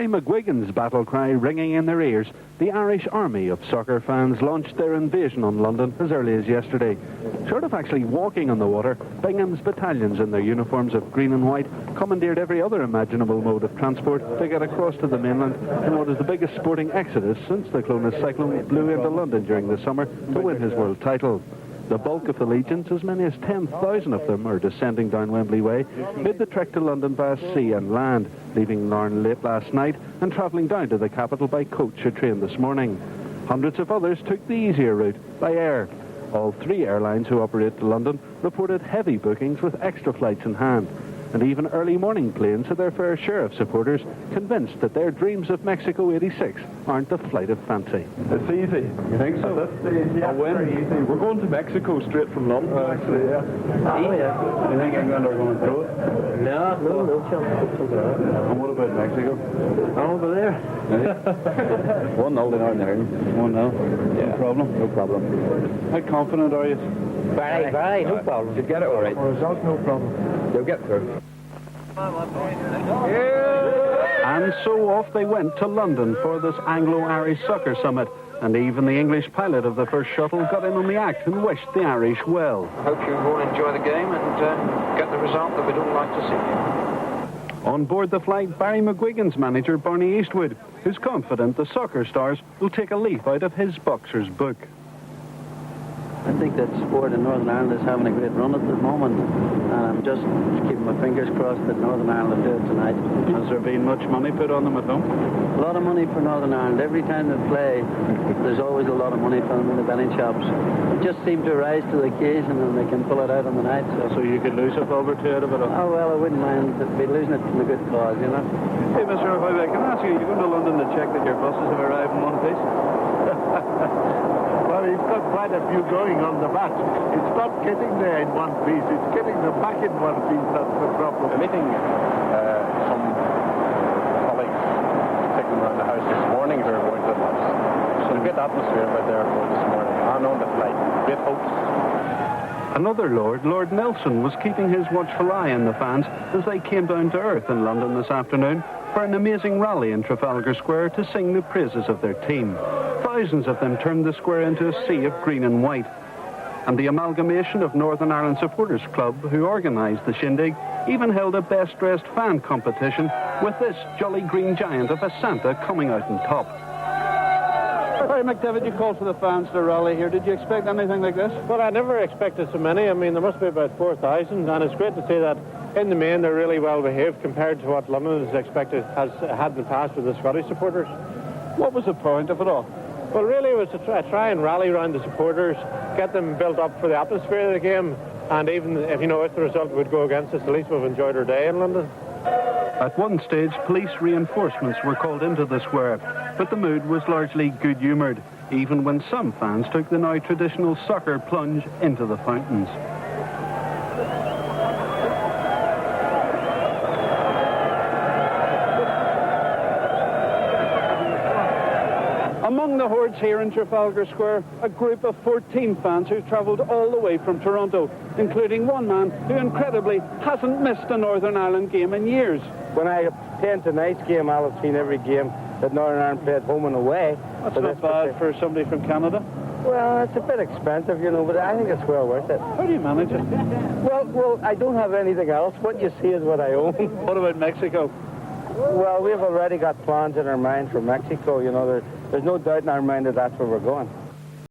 Barry McGuigan's battle cry ringing in their ears, the Irish army of soccer fans launched their invasion on London as early as yesterday. Short of actually walking on the water, Bingham's battalions in their uniforms of green and white commandeered every other imaginable mode of transport to get across to the mainland in what is the biggest sporting exodus since the Clonus Cyclone blew into London during the summer to win his world title. The bulk of the legions, as many as 10,000 of them, are descending down Wembley Way, made the trek to London via sea and land, leaving Larne late last night and travelling down to the capital by coach or train this morning. Hundreds of others took the easier route, by air. All three airlines who operate to London reported heavy bookings with extra flights in hand. And even early morning planes had their fair share of supporters, convinced that their dreams of Mexico '86 aren't a flight of fancy. It's easy. You think so? A win. Easy. We're going to Mexico straight from London, actually, yeah. You think England are going to throw it? No chance. And what about Mexico? Over there. 1-0 to Northern Ireland. 1-0. Yeah. No problem. No problem. How confident are you? Very, no problem. You get it all right. Result, no problem. You'll get through. And so off they went to London for this Anglo-Irish Soccer Summit. And even the English pilot of the first shuttle got in on the act and wished the Irish well. Hope you all enjoy the game and get the result that we'd all like to see. On board the flight, Barry McGuigan's manager, Barney Eastwood, who's confident the soccer stars will take a leaf out of his boxer's book. I think that sport in Northern Ireland is having a great run at the moment, and I'm just keeping my fingers crossed that Northern Ireland will do it tonight. Has there been much money put on them at home? A lot of money for Northern Ireland. Every time they play, there's always a lot of money for them in the betting shops. They just seem to rise to the occasion, and they can pull it out on the night. So you could lose a bob or two out of it all? Oh, well, I wouldn't mind be losing it from a good cause, you know. Hey, Mr. Hoybeck, can I ask you, you're going to London to check that your buses have arrived in one piece? Well, it's got quite a few going on the back. It's not getting there in one piece. It's getting them back in one piece. That's the problem. I'm meeting some colleagues taking around the house this morning who are going to the match. So a great atmosphere out there for this morning. And on the flight. Great hopes. Another Lord Nelson, was keeping his watchful eye on the fans as they came down to earth in London this afternoon for an amazing rally in Trafalgar Square to sing the praises of their team. Thousands of them turned the square into a sea of green and white. And the amalgamation of Northern Ireland Supporters Club, who organised the shindig, even held a best-dressed fan competition with this jolly green giant of a Santa coming out on top. Barry McDevitt, you called for the fans to rally here. Did you expect anything like this? Well, I never expected so many. I mean, there must be about 4,000, and it's great to see that in the main they're really well behaved compared to what London has expected, has had in the past with the Scottish supporters. What was the point of it all? Well, really, it was to try and rally around the supporters, get them built up for the atmosphere of the game, and even if the result would go against us, at least we've enjoyed our day in London. At one stage, police reinforcements were called into the square, but the mood was largely good-humoured, even when some fans took the now traditional soccer plunge into the fountains. Among the hordes here in Trafalgar Square, a group of 14 fans who travelled all the way from Toronto, including one man who incredibly hasn't missed a Northern Ireland game in years. When I attend tonight's game, I'll have seen every game that Northern Ireland played home and away. That's not bad for somebody from Canada. Well, it's a bit expensive, but I think it's well worth it. How do you manage it? Well, I don't have anything else. What you see is what I own. What about Mexico? Well, we've already got plans in our mind for Mexico. There's no doubt in our mind that that's where we're going.